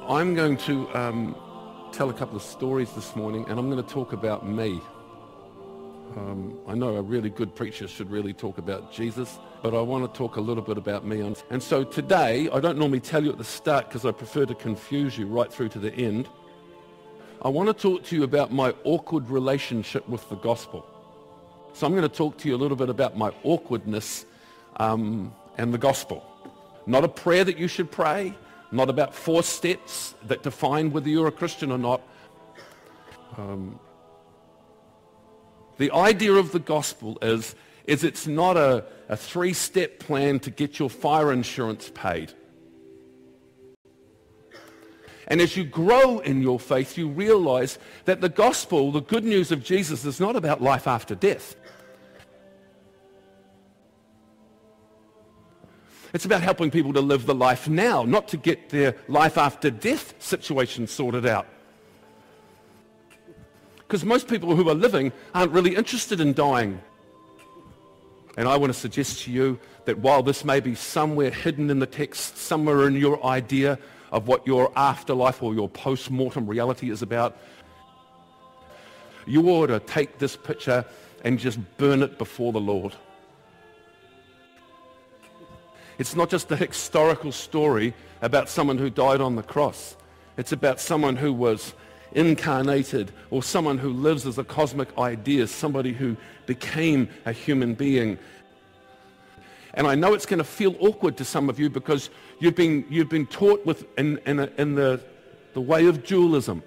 I'm going to tell a couple of stories this morning, and I'm going to talk about me. I know a really good preacher should really talk about Jesus, but I want to talk a little bit about me. And so today, I don't normally tell you at the start because I prefer to confuse you right through to the end. I want to talk to you about my awkward relationship with the gospel. So I'm going to talk to you a little bit about my awkwardness and the gospel. Not a prayer that you should pray, not about 4 steps that define whether you're a Christian or not. The idea of the gospel is it's not a 3-step plan to get your fire insurance paid. And as you grow in your faith, you realize that the gospel, the good news of Jesus, is not about life after death. It's about helping people to live the life now, not to get their life after death situation sorted out. Because most people who are living aren't really interested in dying. And I want to suggest to you that while this may be somewhere hidden in the text, somewhere in your idea of what your afterlife or your post-mortem reality is about, you ought to take this picture and just burn it before the Lord. It's not just a historical story about someone who died on the cross. It's about someone who was incarnated, or someone who lives as a cosmic idea, somebody who became a human being. And I know it's going to feel awkward to some of you because you've been taught in the way of dualism.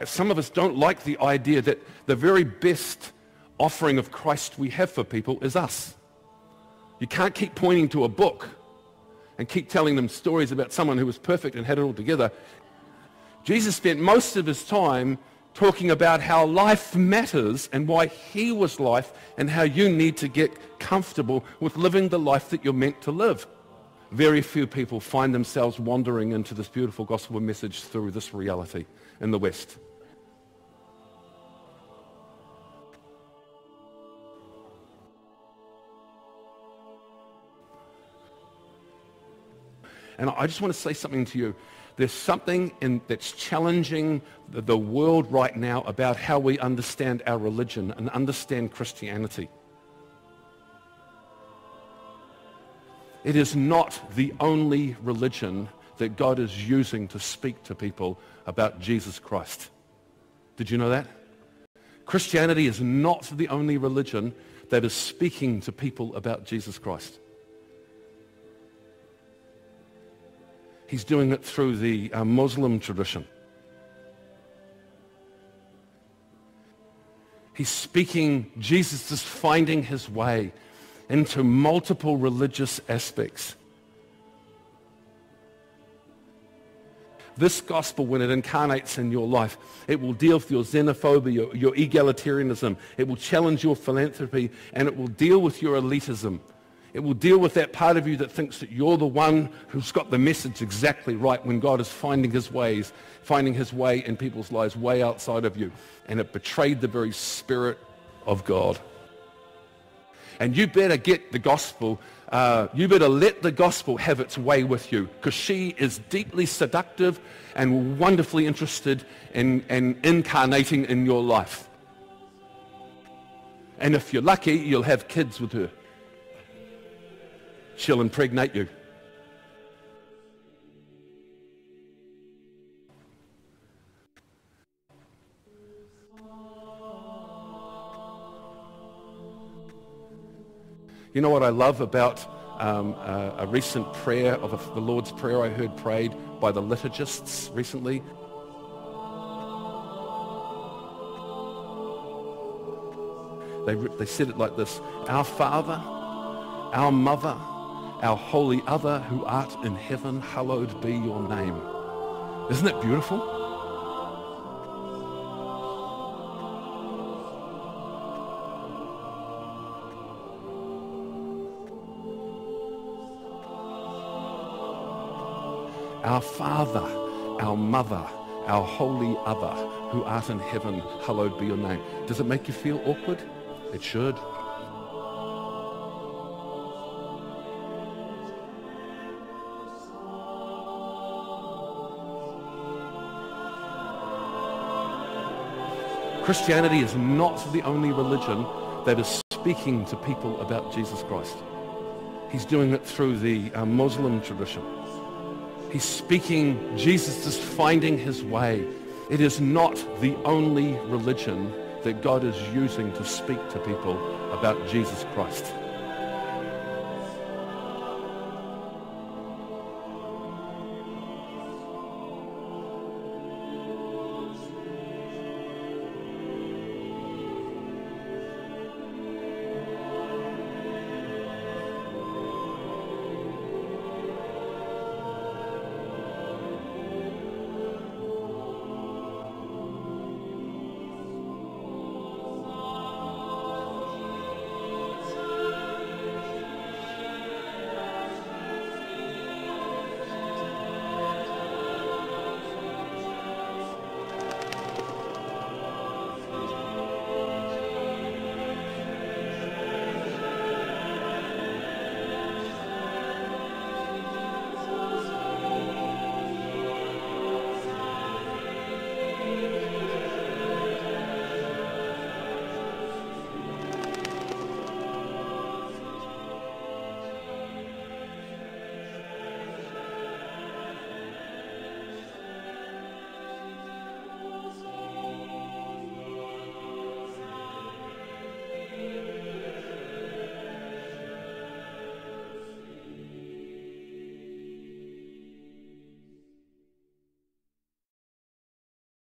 Some of us don't like the idea that the very best offering of Christ we have for people is us. You can't keep pointing to a book and keep telling them stories about someone who was perfect and had it all together. Jesus spent most of his time talking about how life matters and why he was life and how you need to get comfortable with living the life that you're meant to live. Very few people find themselves wandering into this beautiful gospel message through this reality in the West. And I just want to say something to you. There's something that's challenging the world right now about how we understand our religion and understand Christianity. It is not the only religion that God is using to speak to people about Jesus Christ. Did you know that? Christianity is not the only religion that is speaking to people about Jesus Christ. He's doing it through the Muslim tradition. He's speaking, Jesus is finding his way into multiple religious aspects. This gospel, when it incarnates in your life, it will deal with your xenophobia, your egalitarianism. It will challenge your philanthropy, and it will deal with your elitism. It will deal with that part of you that thinks that you're the one who's got the message exactly right when God is finding his way in people's lives way outside of you. And it betrayed the very spirit of God. And you better get the gospel. You better let the gospel have its way with you, because she is deeply seductive and wonderfully interested in incarnating in your life. And if you're lucky, you'll have kids with her. She'll impregnate you. You know what I love about a recent prayer of the Lord's Prayer I heard prayed by the liturgists recently? They said it like this: Our Father, our Mother, our Holy Other who art in heaven, hallowed be your name. Isn't that beautiful? Our Father, our Mother, our Holy Other who art in heaven, hallowed be your name. Does it make you feel awkward? It should. Christianity is not the only religion that is speaking to people about Jesus Christ. He's doing it through the Muslim tradition. He's speaking, Jesus is finding his way. It is not the only religion that God is using to speak to people about Jesus Christ.